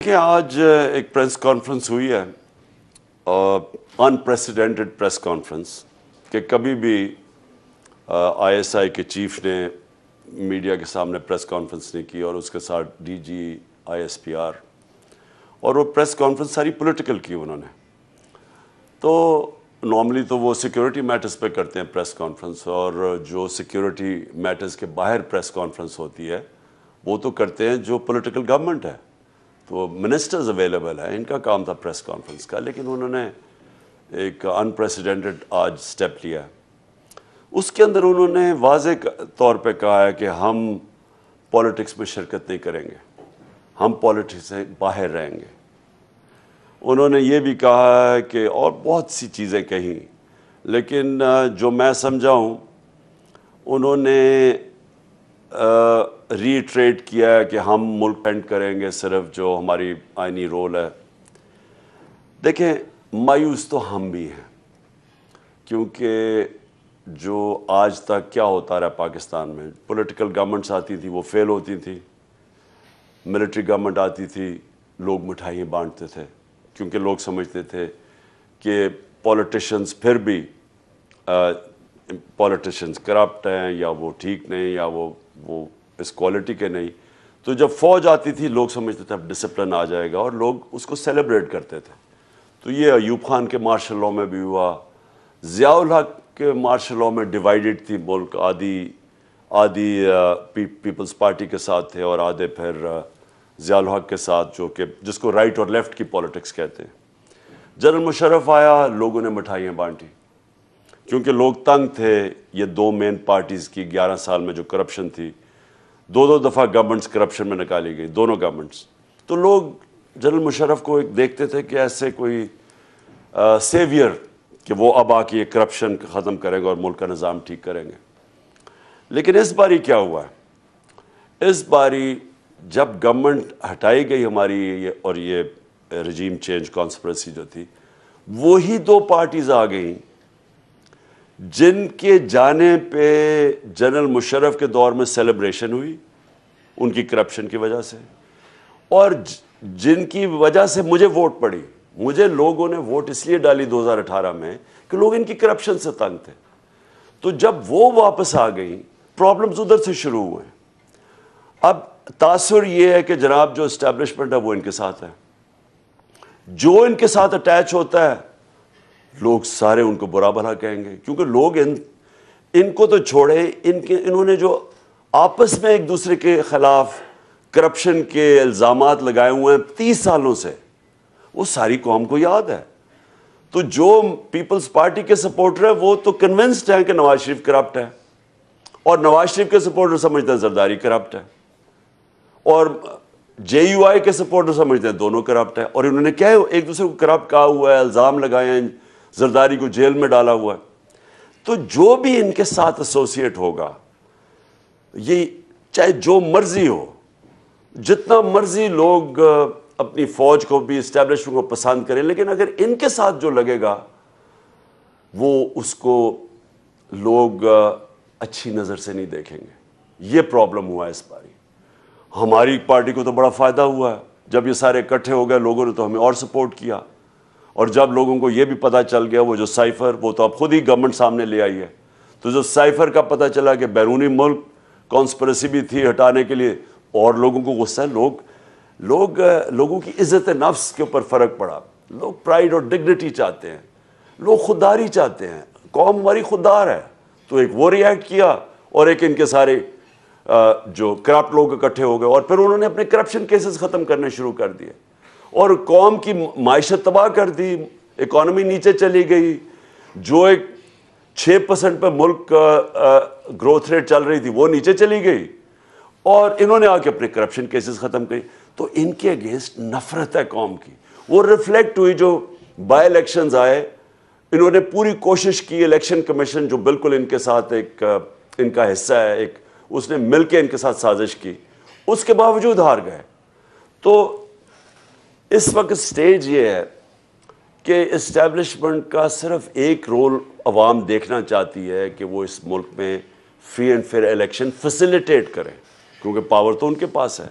کہ آج ایک پریس کانفرنس ہوئی ہے، انپریسیڈنٹڈ پریس کانفرنس، کہ کبھی بھی آئی ایس آئی کے چیف نے میڈیا کے سامنے پریس کانفرنس نہیں کی، اور اس کے ساتھ D G I S P R, اور وہ پریس کانفرنس ساری پولیٹیکل کی انہوں نے. تو نارملی تو وہ سیکیورٹی میٹرز پہ کرتے ہیں پریس کانفرنس، اور جو سیکیورٹی میٹرز کے باہر پریس کانفرنس ہوتی ہے وہ تو کرتے ہیں جو پولیٹیکل گورنمنٹ ہے. تو منسٹرز اویلیبل ہیں، ان کا کام تھا پریس کانفرنس کا، لیکن انہوں نے ایک انپریسیڈنٹڈ آج سٹیپ لیا ہے. اس کے اندر انہوں نے واضح طور پہ کہا ہے کہ ہم پولیٹکس میں شرکت نہیں کریں گے، ہم پولیٹکس سے باہر رہیں گے. انہوں نے یہ بھی کہا ہے کہ اور بہت سی چیزیں کہیں، لیکن جو میں سمجھا ہوں انہوں نے ریٹریٹ کیا ہے کہ ہم ملک پینٹ کریں گے صرف جو ہماری آئینی رول ہے. دیکھیں، مایوس تو ہم بھی ہیں، کیونکہ جو آج تک کیا ہوتا رہا پاکستان میں، پولیٹیکل گورنمنٹس آتی تھی وہ فیل ہوتی تھی، ملٹری گورنمنٹ آتی تھی لوگ مٹھائیاں بانٹتے تھے، کیونکہ لوگ سمجھتے تھے کہ پولیٹیشنز پھر بھی پولیٹیشنز کرپٹ ہیں، یا وہ ٹھیک نہیں، یا وہ اس کوالٹی کے نہیں. تو جب فوج آتی تھی لوگ سمجھتے تھے اب ڈسپلن آ جائے گا، اور لوگ اس کو سیلیبریٹ کرتے تھے. تو یہ ایوب خان کے مارشل لاء میں بھی ہوا، ضیاء الحق کے مارشل لاء میں ڈیوائیڈڈ تھی ملک، آدھی پیپلز پارٹی کے ساتھ تھے اور آدھے پھر ضیاء الحق کے ساتھ، جو کہ جس کو رائٹ اور لیفٹ کی پولیٹکس کہتے ہیں. جنرل مشرف آیا، لوگوں نے مٹھائیاں بانٹی، کیونکہ لوگ تنگ تھے یہ دو مین پارٹیز کی 11 سال میں جو کرپشن تھی. دو دفعہ گورنمنٹس کرپشن میں نکالی گئی، دونوں گورنمنٹس. تو لوگ جنرل مشرف کو ایک دیکھتے تھے کہ ایسے کوئی سیویئر کہ وہ اب آ کے یہ کرپشن ختم کریں گے اور ملک کا نظام ٹھیک کریں گے. لیکن اس باری کیا ہوا ہے؟ اس باری جب گورنمنٹ ہٹائی گئی ہماری اور یہ رجیم چینج کانسپریسی جو تھی، وہی دو پارٹیز آ گئیں جن کے جانے پہ جنرل مشرف کے دور میں سیلیبریشن ہوئی ان کی کرپشن کی وجہ سے، اور جن کی وجہ سے مجھے ووٹ پڑی. مجھے لوگوں نے ووٹ اس لیے ڈالی 2018 میں کہ لوگ ان کی کرپشن سے تنگ تھے. تو جب وہ واپس آ گئیں، پرابلمز ادھر سے شروع ہوئے. اب تاثر یہ ہے کہ جناب جو اسٹیبلشمنٹ ہے وہ ان کے ساتھ ہے، جو ان کے ساتھ اٹیچ ہوتا ہے لوگ سارے ان کو برا بھلا کہیں گے، کیونکہ لوگ ان کو تو چھوڑے، انہوں نے جو آپس میں ایک دوسرے کے خلاف کرپشن کے الزامات لگائے ہوئے ہیں 30 سالوں سے، وہ ساری قوم کو یاد ہے. تو جو پیپلز پارٹی کے سپورٹر ہیں وہ تو کنونسڈ ہیں کہ نواز شریف کرپٹ ہے، اور نواز شریف کے سپورٹر سمجھتے ہیں زرداری کرپٹ ہے، اور جے یو آئی کے سپورٹر سمجھتے ہیں دونوں کرپٹ ہے. اور انہوں نے کیا ایک دوسرے کو کرپٹ کہا ہوا ہے، الزام لگائے ہیں، زرداری کو جیل میں ڈالا ہوا ہے. تو جو بھی ان کے ساتھ ایسوسیٹ ہوگا، یہ چاہے جو مرضی ہو، جتنا مرضی لوگ اپنی فوج کو بھی اسٹیبلشمنٹ کو پسند کریں، لیکن اگر ان کے ساتھ جو لگے گا وہ اس کو لوگ اچھی نظر سے نہیں دیکھیں گے. یہ پرابلم ہوا ہے اس باری. ہماری پارٹی کو تو بڑا فائدہ ہوا ہے، جب یہ سارے اکٹھے ہو گئے لوگوں نے تو ہمیں اور سپورٹ کیا. اور جب لوگوں کو یہ بھی پتہ چل گیا وہ جو سائفر، وہ تو اب خود ہی گورنمنٹ سامنے لے آئی ہے، تو جو سائفر کا پتہ چلا کہ بیرونی ملک کانسپریسی بھی تھی ہٹانے کے لیے، اور لوگوں کو غصہ ہے. لوگوں کی عزت نفس کے اوپر فرق پڑا. لوگ پرائیڈ اور ڈگنیٹی چاہتے ہیں، لوگ خودداری چاہتے ہیں، قوم ہماری خوددار ہے. تو ایک وہ ریئیکٹ کیا، اور ایک ان کے سارے جو کرپٹ لوگ اکٹھے ہو گئے، اور پھر انہوں نے اپنے کرپشن کیسز ختم کرنے شروع کر دیے، اور قوم کی معیشت تباہ کر دی. اکانومی نیچے چلی گئی. جو ایک 6% پہ ملک گروتھ ریٹ چل رہی تھی وہ نیچے چلی گئی، اور انہوں نے آ کے اپنے کرپشن کیسز ختم کری. تو ان کے اگینسٹ نفرت ہے قوم کی. وہ ریفلیکٹ ہوئی جو بائی الیکشنز آئے. انہوں نے پوری کوشش کی، الیکشن کمیشن جو بالکل ان کے ساتھ ایک ان کا حصہ ہے، اس نے مل کے ان کے ساتھ سازش کی، اس کے باوجود ہار گئے. تو اس وقت سٹیج یہ ہے کہ اسٹیبلشمنٹ کا صرف ایک رول عوام دیکھنا چاہتی ہے کہ وہ اس ملک میں free and fair election facilitate کریں، کیونکہ پاور تو ان کے پاس ہے.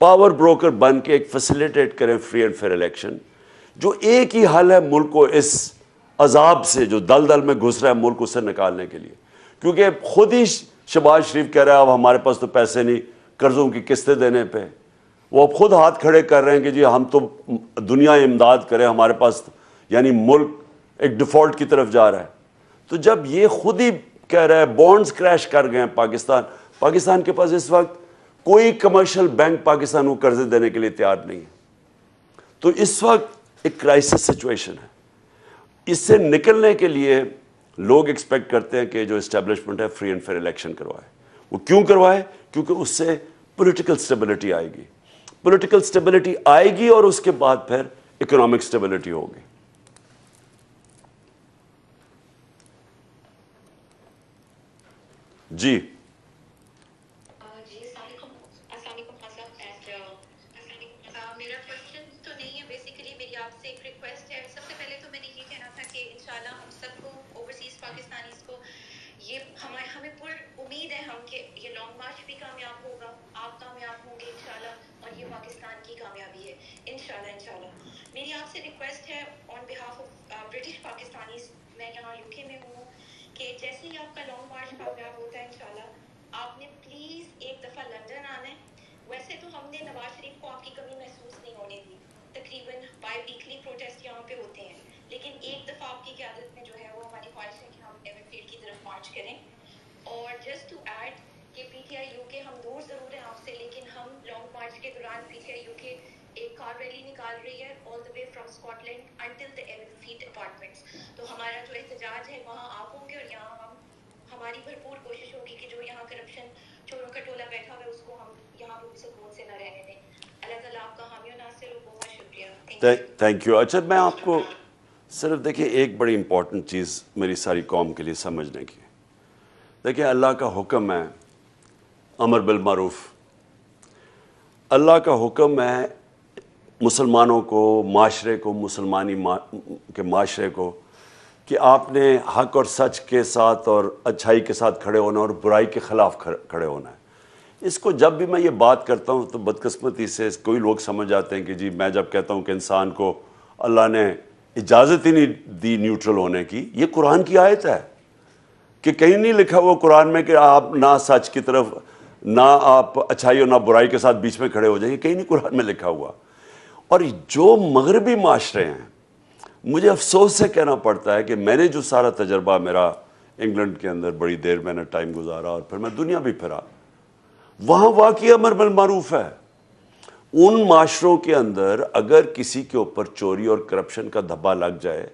پاور بروکر بن کے ایک فیسیلیٹیٹ کریں فری اینڈ فیئر الیکشن، جو ایک ہی حل ہے ملک کو اس عذاب سے جو دلدل میں گھس رہا ہے ملک اس سے نکالنے کے لیے. کیونکہ خود ہی شہباز شریف کہہ رہا ہے اب ہمارے پاس تو پیسے نہیں قرضوں کی قسطیں دینے پہ، وہ اب خود ہاتھ کھڑے کر رہے ہیں کہ جی ہم تو دنیا امداد کریں، ہمارے پاس یعنی ملک ایک ڈیفالٹ کی طرف جا رہا ہے. تو جب یہ خود ہی کہہ رہا ہے بانڈز کریش کر گئے ہیں پاکستان کے پاس اس وقت کوئی کمرشل بینک پاکستان کو قرضے دینے کے لیے تیار نہیں ہے. تو اس وقت ایک کرائسس سچویشن ہے. اس سے نکلنے کے لیے لوگ ایکسپیکٹ کرتے ہیں کہ جو اسٹیبلشمنٹ ہے فری اینڈ فیئر الیکشن کروائے. وہ کیوں کروائے؟ کیونکہ اس سے پولیٹیکل سٹیبلٹی آئے گی. پولیٹیکل سٹیبلٹی آئے گی اور اس کے بعد پھر اکنامک سٹیبلٹی ہوگی. جی میرا کوشچن تو نہیں ہے، بیسیکلی میری آپ سے ایک ریکویسٹ ہے. سب سے پہلے تو میں نے یہ کہنا تھا کہ انشاءاللہ ہم سب کو اوورسیز پاکستانیز کو یہ ہمیں پر امید ہے ہم کہ یہ لانگ مارچ بھی کامیاب ہوگا، آپ کامیاب ہوں گے انشاءاللہ، اور یہ پاکستان کی کامیابی ہے انشاءاللہ. میری آپ سے ریکویسٹ ہے آن بہاف آف برٹش پاکستانیز، میں یہاں یو کے میں ہوں، کہ جیسے ہی آپ کا لانگ مارچ کامیاب ہوتا ہے انشاءاللہ آپ نے پلیز ایک دفعہ لندن آنا ہے. ویسے تو ہم نے نواز شریف کو آپ کی کمی محسوس نہیں ہونے دی، تقریباً بائی ویکلی پروٹیسٹ یہاں پہ ہوتے ہیں، لیکن ایک دفعہ آپ کی قیادت میں جو ہے وہ ہماری خواہش ہے کہ ہم ایون فیلڈ کی طرف مارچ کریں. اور جسٹ ٹو ایڈ کہ پی ٹی آئی یو کے ہم دور ضرور ہیں آپ سے، لیکن ہم لانگ مارچ کے دوران پی ٹی آئی یو کے ایک کار ریلی نکال رہی ہے all the way from Scotland until the Avenfield apartments. تو ہمارا جو احتجاج ہے وہاں آپ ہوں گے، اور یہاں ہماری بھرپور کوشش ہوگی کہ جو یہاں کرپشن چوروں کا ٹولہ بیٹھا ہوا ہے اس کو ہم یہاں پہ سکون سے نہ رہنے دیں. اللہ تعالیٰ آپ کا حامی و ناصر ہو. بہت شکریہ. Thank you. اچھا میں آپ کو صرف دیکھیں ایک بڑی امپورٹنٹ چیز میری ساری قوم کے لیے سمجھنے کی. دیکھیں اللہ کا حکم ہے امر بالمعروف. اللہ کا حکم ہے مسلمانوں کو، معاشرے کو، مسلمانی کے معاشرے کو کہ آپ نے حق اور سچ کے ساتھ اور اچھائی کے ساتھ کھڑے ہونا اور برائی کے خلاف کھڑے ہونا ہے. اس کو جب بھی میں یہ بات کرتا ہوں تو بدقسمتی سے کوئی لوگ سمجھ جاتے ہیں کہ جی میں جب کہتا ہوں کہ انسان کو اللہ نے اجازت ہی نہیں دی نیوٹرل ہونے کی، یہ قرآن کی آیت ہے کہ کہیں نہیں لکھا ہوا قرآن میں کہ آپ نہ سچ کی طرف، نہ آپ اچھائی اور نہ برائی کے ساتھ بیچ میں کھڑے ہو جائیں. یہ کہیں نہیں قرآن میں لکھا ہوا. اور جو مغربی معاشرے ہیں، مجھے افسوس سے کہنا پڑتا ہے کہ میں نے جو سارا تجربہ میرا انگلینڈ کے اندر بڑی دیر میں نے ٹائم گزارا اور پھر میں دنیا بھی پھرا، وہاں واقعی امر بالمعروف ہے. ان معاشروں کے اندر اگر کسی کے اوپر چوری اور کرپشن کا دھبا لگ جائے